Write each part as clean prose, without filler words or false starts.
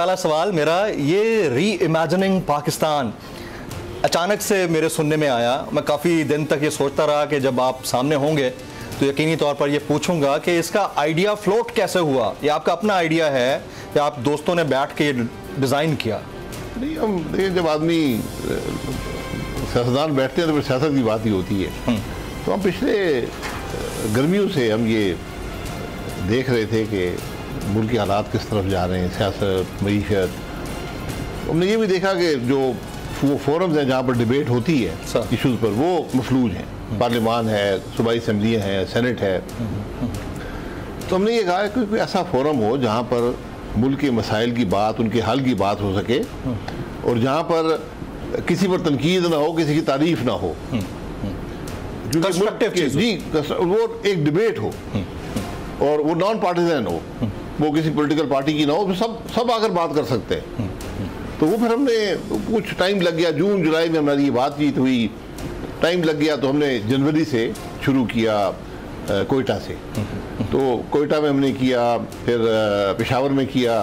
पहला सवाल मेरा, ये री इमेजिनिंग पाकिस्तान अचानक से मेरे सुनने में आया। मैं काफ़ी दिन तक ये सोचता रहा कि जब आप सामने होंगे तो यकीनी तौर पर ये पूछूंगा कि इसका आइडिया फ्लोट कैसे हुआ। ये आपका अपना आइडिया है या आप दोस्तों ने बैठ के डिज़ाइन किया? नहीं, हम देखिए, जब आदमी सियासतदान बैठते हैं तो फिर सियासत की बात ही होती है। तो हम पिछले गर्मियों से हम ये देख रहे थे कि मुल्क के हालात किस तरफ जा रहे हैं, सियासत, मईशत। हमने ये भी देखा कि जो वो फोरम्स हैं जहाँ पर डिबेट होती है इशूज़ पर, वो मफलूज हैं। पार्लियामान है, सूबाई असम्बलियाँ हैं, सेनेट है। तो हमने ये कहा कि कोई ऐसा फोरम हो जहाँ पर मुल्क के मसाइल की बात, उनके हल की बात हो सके और जहाँ पर किसी पर तनकीद ना हो, किसी की तारीफ ना हो, जी, वो एक डिबेट हो और वो नॉन पार्टिजन हो, वो किसी पॉलिटिकल पार्टी की ना हो, सब आकर बात कर सकते हैं। तो वो फिर हमने कुछ टाइम लग गया, जून जुलाई में हमारी ये बातचीत हुई, टाइम लग गया, तो हमने जनवरी से शुरू किया कोयटा से। तो कोयटा में हमने किया, फिर पेशावर में किया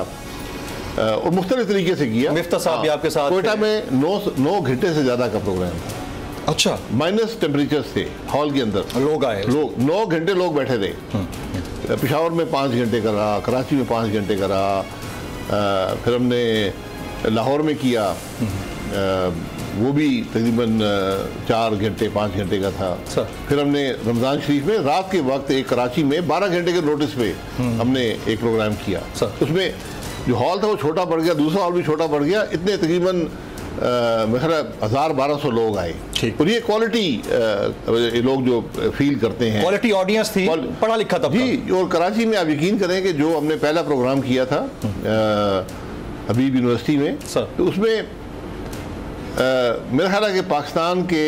और मुख्तलिफ तरीके से किया। मिफ्ता साहब भी आपके साथ? कोयटा में 9 घंटे से ज़्यादा का प्रोग्राम था। अच्छा। माइनस टेम्परेचर्स थे हॉल के अंदर, लोग आए, 9 घंटे लोग बैठे थे। पेशावर में 5 घंटे का रहा, कराची में 5 घंटे का रहा, फिर हमने लाहौर में किया, वो भी तकरीबन 4 घंटे 5 घंटे का था। फिर हमने रमज़ान शरीफ में रात के वक्त एक कराची में 12 घंटे के नोटिस पे हमने एक प्रोग्राम किया। उसमें जो हॉल था वो छोटा पड़ गया, दूसरा हॉल भी छोटा पड़ गया, इतने तकरीबन मेरा 1000-1200 लोग आए। और ये क्वालिटी लोग जो फील करते हैं, क्वालिटी ऑडियंस थी, पढ़ा लिखा था जी। और कराची में आप यकीन करें कि जो हमने पहला प्रोग्राम किया था हबीब यूनिवर्सिटी में, तो उसमें मेरा ख्याल है कि पाकिस्तान के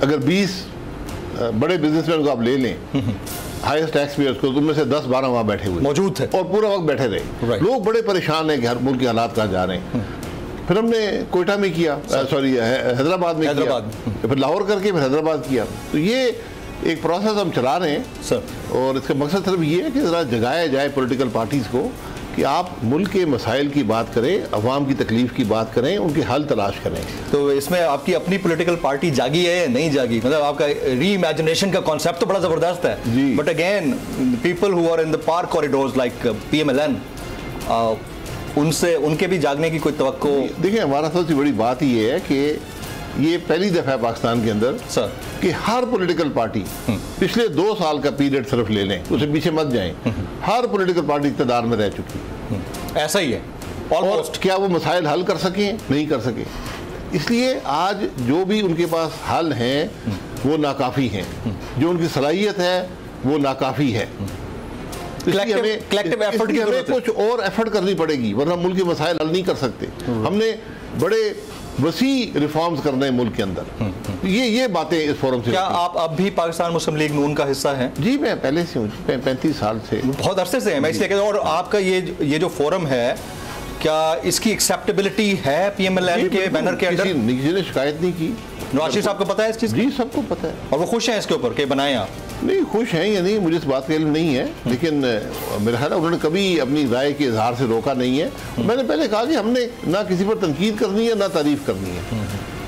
अगर 20 बड़े बिजनेसमैन को आप ले लें, हाईएस्ट टैक्स पेयर्स को, तो उनमें से 10-12 वहाँ बैठे हुए मौजूद थे और पूरा वक्त बैठे रहे। लोग बड़े परेशान हैं कि हर मुल्क के हालात कहाँ जा रहे हैं। फिर हमने कोयटा में किया, सॉरी हैदराबाद में किया, फिर लाहौर करके फिर हैदराबाद किया। तो ये एक प्रोसेस हम चला रहे हैं और इसका मकसद सिर्फ ये है कि ज़रा जगाया जाए पॉलिटिकल पार्टीज़ को कि आप मुल्क के मसाइल की बात करें, अवाम की तकलीफ की बात करें, उनके हल तलाश करें। तो इसमें आपकी अपनी पॉलिटिकल पार्टी जागी है या नहीं जागी? मतलब आपका री इमेजिनेशन का कॉन्सेप्ट तो बड़ा ज़बरदस्त है, but again people who are in the park corridors like PMLN, उनसे उनके भी जागने की कोई तवक्को? देखिए, हमारा सबसे बड़ी बात ये है कि ये पहली दफ़ा है पाकिस्तान के अंदर कि हर पॉलिटिकल पार्टी, पिछले 2 साल का पीरियड सिर्फ ले लें, उससे पीछे मत जाएं, हर पॉलिटिकल पार्टी इक़्तिदार में रह चुकी है। ऐसा ही है ऑलमोस्ट। क्या वो मसाइल हल कर सके? नहीं कर सके। इसलिए आज जो भी उनके पास हल हैं वो नाकाफ़ी हैं, जो उनकी सलाहियत है वो नाकाफ़ी है। कलेक्टिव एफर्ट की हमें कुछ और एफर्ट करनी पड़ेगी, वरना मुल्क के मसाइल हल नहीं कर सकते। हमने बड़े वसी रिफॉर्म्स करने हैं मुल्क के अंदर। ये बातें इस फोरम से। क्या आप अब भी पाकिस्तान मुस्लिम लीग नून का हिस्सा हैं? जी, मैं पहले से हूँ, 35 साल से, बहुत अरसे से है। मैं इसलिए कहता हूँ। और आपका ये जो फोरम है, क्या इसकी एक्सेप्टेबिलिटी है PMLN के बैनर के अंदर? किसी ने शिकायत नहीं की। नवाज शरीफ साहब को पता है इस चीज़? जी, सबको पता है। और वो खुश हैं इसके ऊपर कि बनाए आप? नहीं, खुश हैं या नहीं मुझे इस बात का इल्म नहीं है, लेकिन मेरा ख्याल है उन्होंने कभी अपनी राय के इजहार से रोका नहीं है। मैंने पहले कहा कि हमने ना किसी पर तनकीद करनी है ना तारीफ करनी है।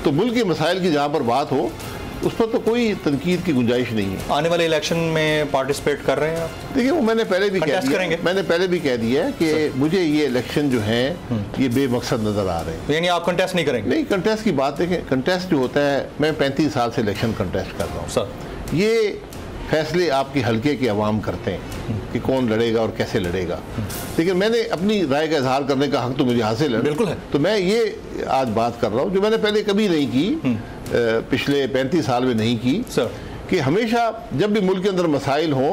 तो मुल्क के मसाइल की जहाँ पर बात हो उस पर तो कोई तनकीद की गुंजाइश नहीं है। आने वाले इलेक्शन में पार्टिसिपेट कर रहे हैं आप? देखिए, वो मैंने पहले भी कह दिया है कि मुझे ये इलेक्शन जो है ये बेमकसद नजर आ रहे हैं। यानी आप कंटेस्ट नहीं करेंगे? नहीं, कंटेस्ट की बात देखें, कंटेस्ट जो होता है, मैं 35 साल से इलेक्शन कंटेस्ट कर रहा हूँ सर। ये फैसले आपके हल्के के अवाम करते हैं कि कौन लड़ेगा और कैसे लड़ेगा, लेकिन मैंने अपनी राय का इजहार करने का हक तो मुझे हासिल है। बिल्कुल है। तो मैं ये आज बात कर रहा हूँ जो मैंने पहले कभी नहीं की, पिछले 35 साल में नहीं की सर, कि हमेशा जब भी मुल्क के अंदर मसाइल हों,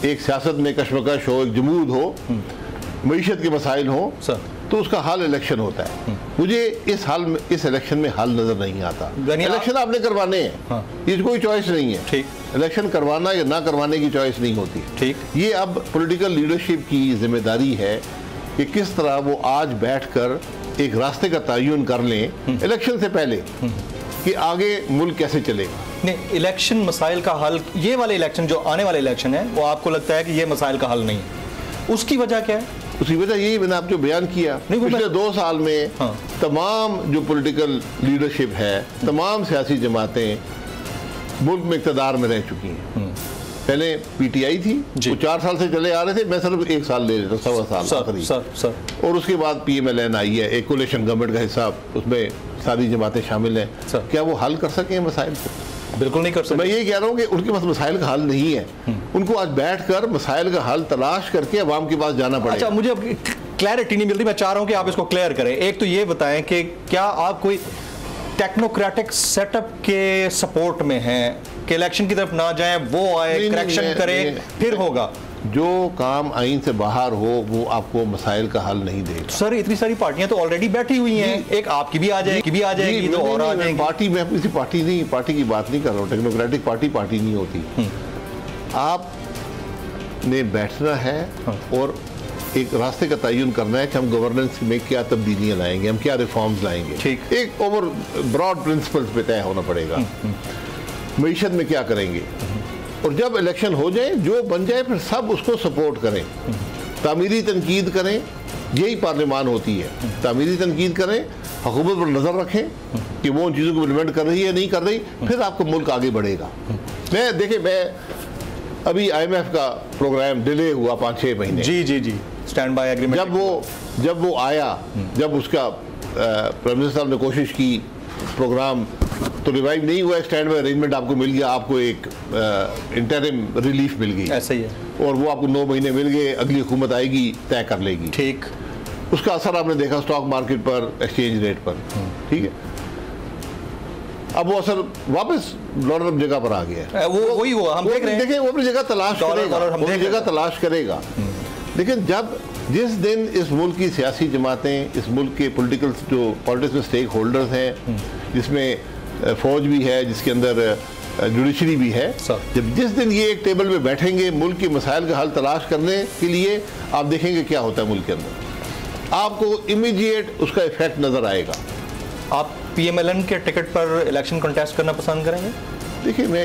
एक सियासत में कशमकश हो, एक जमूद हो, मईशत के मसाइल हों, तो उसका हल इलेक्शन होता है। मुझे इस इलेक्शन में हल नजर नहीं आता। इलेक्शन आपने करवाने हैं, इसकी कोई चॉइस नहीं है। ठीक, इलेक्शन करवाना या ना करवाने की चॉइस नहीं होती। ठीक, ये अब पॉलिटिकल लीडरशिप की जिम्मेदारी है कि किस तरह वो आज बैठकर एक रास्ते का तयन कर लें इलेक्शन से पहले कि आगे मुल्क कैसे चलेगा। नहीं, इलेक्शन मसाइल का हल, ये वाले इलेक्शन जो आने वाले इलेक्शन है वो आपको लगता है कि ये मसाइल का हल नहीं है, उसकी वजह क्या है? उसकी वजह यही मैंने आप जो बयान किया, पिछले 2 साल में तमाम जो पॉलिटिकल लीडरशिप है, तमाम सियासी जमातें मुल्क में इक़्तिदार में रह चुकी हैं। पहले पीटीआई थी, वो 4 साल से चले आ रहे थे, मैं सिर्फ 1 साल ले रहा था, 1.25 साल आखिरी। और उसके बाद PMLN आई है, एक कोलिशन गवर्नमेंट का हिस्सा, उसमें सारी जमातें शामिल हैं। क्या वो हल कर सके मसाइल को? बिल्कुल नहीं कर सकते। मैं ये कह रहा हूँ कि उनके पास मसाइल का हल नहीं है। उनको आज बैठकर मसाइल का हल तलाश करके अवाम के पास जाना पड़ेगा। अच्छा, मुझे क्लैरिटी नहीं मिलती, मैं चाह रहा हूँ कि आप इसको क्लियर करें। एक तो ये बताएं कि क्या आप कोई टेक्नोक्रेटिक सेटअप के सपोर्ट में हैं कि इलेक्शन की तरफ ना जाएं, वो आए, करेक्शन करें, फिर होगा? जो काम आइन से बाहर हो वो आपको मसाइल का हल नहीं देगा। सर, इतनी सारी पार्टियां तो ऑलरेडी बैठी हुई हैं, एक आपकी भी आ जाएगी, तो और आ जाएगी। पार्टी में किसी पार्टी की बात नहीं कर रहा हूँ। टेक्नोक्रेटिक पार्टी नहीं होती। आपने बैठना है और एक रास्ते का तयन करना है कि हम गवर्नेंस में क्या तब्दीलियां लाएंगे, हम क्या रिफॉर्म्स लाएंगे। एक ओवर ब्रॉड प्रिंसिपल्स पे तय होना पड़ेगा। मईशत में क्या करेंगे, और जब इलेक्शन हो जाए, जो बन जाए, फिर सब उसको सपोर्ट करें, तामीरी तनकीद करें। यही पार्लियामान होती है, तामीरी तनकीद करें, हुकूमत पर नज़र रखें कि वो उन चीज़ों को इम्प्लीमेंट कर रही है नहीं कर रही, फिर आपका मुल्क आगे बढ़ेगा। मैं अभी IMF का प्रोग्राम डिले हुआ 5-6 महीने। जी, स्टैंड बाय एग्रीमेंट। जब वो आया, जब उसका प्राइम मिनिस्टर साहब ने कोशिश की, प्रोग्राम तो रिवाइव नहीं हुआ, स्टैंड बाय अरेंजमेंट आपको मिल गया, आपको एक इंटरिम रिलीफ मिल गई। ऐसा ही है। और वो आपको 9 महीने मिल गए, अगली हुकूमत आएगी, तय कर लेगी। ठीक। उसका असर आपने देखा स्टॉक मार्केट पर, एक्सचेंज रेट पर। ठीक है, अब वो असर वापस डॉलर जगह पर आ गया है। वो वही हुआ, हम देख रहे हैं। देखें, वो अपनी जगह तलाश करेगा, लेकिन जिस दिन इस मुल्क की सियासी जमातें, इस मुल्क के पॉलिटिक्स में स्टेक होल्डर्स हैं, जिसमें फौज भी है, जिसके अंदर जुडिशरी भी है, जिस दिन ये एक टेबल पे बैठेंगे मुल्क के मसाइल का हल तलाश करने के लिए, आप देखेंगे क्या होता है मुल्क के अंदर। आपको इमीडिएट उसका इफेक्ट नजर आएगा। आप PMLN के टिकट पर इलेक्शन कंटेस्ट करना पसंद करेंगे? देखिए, मैं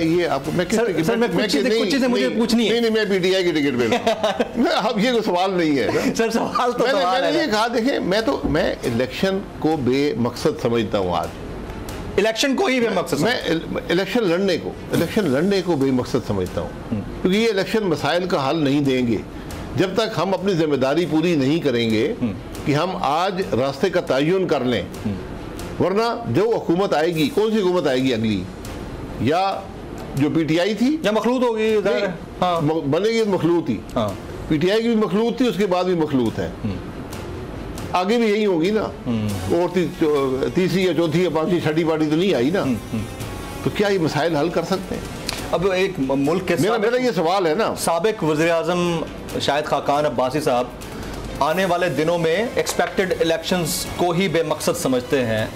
कुछ चीजें मुझे पूछनी है। नहीं, मैं PTI की टिकट पे अब ये कोई सवाल नहीं है। सर, सवाल तो मैंने ये कहा, देखिए, मैं इलेक्शन को बेमकसद समझता हूँ। आज इलेक्शन को ही बेमकसद, मैं इलेक्शन लड़ने को बेमकसद समझता हूँ, क्योंकि ये इलेक्शन मसाइल का हल नहीं देंगे जब तक हम अपनी जिम्मेदारी पूरी नहीं करेंगे कि हम आज रास्ते का तयन कर लें। वरना जो हुकूमत आएगी, कौन सी हुकूमत आएगी अगली, या जो PTI थी, या मखलूत होगी, बनेगी मखलूत ही। PTI की भी मखलूत थी, उसके बाद भी मखलूत है, आगे भी यही होगी ना। और तीसरी या चौथी या पांचवी छठी पार्टी तो नहीं आई ना। तो क्या ये मसाइल हल कर सकते हैं? अब एक मुल्क के मेरा ये सवाल है ना, साबिक वज़ीर-ए-आज़म शाहिद खाकान अब्बासी साहब आने वाले दिनों में एक्सपेक्टेड इलेक्शंस को ही बेमकसद समझते हैं,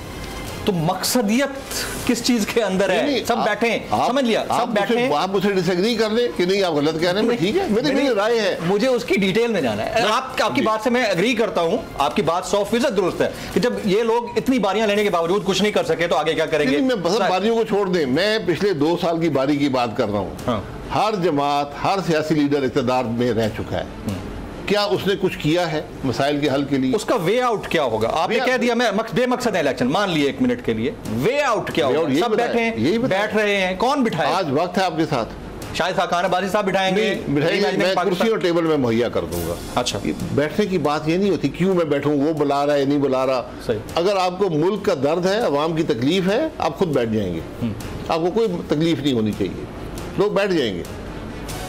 तो मकसदियत किस चीज के अंदर है? सब बैठे, समझ लिया, सब बैठे। आप मुझे डिसएग्री कर ले कि नहीं, आप गलत कह रहे हैं, ठीक है, मेरी राय है। मुझे उसकी डिटेल में जाना है। आपकी बात से मैं एग्री करता हूं, आपकी बात 100% दुरुस्त है कि जब ये लोग इतनी बारियां लेने के बावजूद कुछ नहीं कर सके तो आगे क्या करेंगे? मैं बस बारियों को छोड़ दें, मैं पिछले 2 साल की बारी की बात कर रहा हूँ। हर जमात, हर सियासी लीडर इक़्तिदार में रह चुका है। क्या उसने कुछ किया है मसाइल के हल के लिए? उसका वे आउट क्या होगा? आपने कह दिया मैं बेमकसद है इलेक्शन, मान लिए 1 मिनट के लिए, वे आउट क्या होगा? सब बैठ रहे हैं, कौन बिठाए? आज वक्त है आपके साथ, शायद खाकान अब्बासी साहब बिठाएंगे, मैं कुर्सी और टेबल में मुहैया कर दूंगा। अच्छा, बैठने की बात ये नहीं होती क्यों मैं बैठूं, वो बुला रहा है नहीं बुला रहा। अगर आपको मुल्क का दर्द है, अवाम की तकलीफ है, आप खुद बैठ जाएंगे, आपको कोई तकलीफ नहीं होनी चाहिए, लोग बैठ जाएंगे।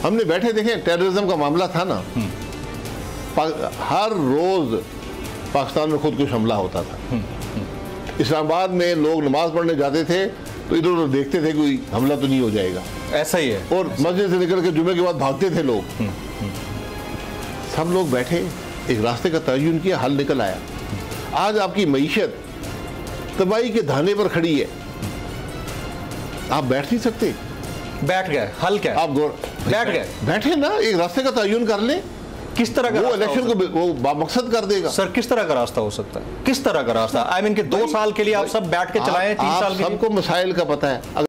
हमने बैठे देखे, टेररिज्म का मामला था ना, हर रोज पाकिस्तान में खुद कुछ हमला होता था। इस्लामाबाद में लोग नमाज पढ़ने जाते थे तो इधर उधर देखते थे कोई हमला तो नहीं हो जाएगा, ऐसा ही है। और मस्जिद से निकल के जुमे के बाद भागते थे लोग। सब लोग बैठे, एक रास्ते का तयन किया, हल निकल आया। आज आपकी मईशत तबाही के धाने पर खड़ी है, आप बैठ नहीं सकते। बैठ गए, हल क्या? आप बैठ गए, बैठे ना, एक रास्ते का तयन कर ले। किस तरह का? वो इलेक्शन को वो बामकसद कर देगा। सर, किस तरह का रास्ता हो सकता है? किस तरह का रास्ता? आई मीन कि 2 साल के लिए आप सब बैठ के चलाएं, 3 साल के लिए? सबको मसाइल का पता है।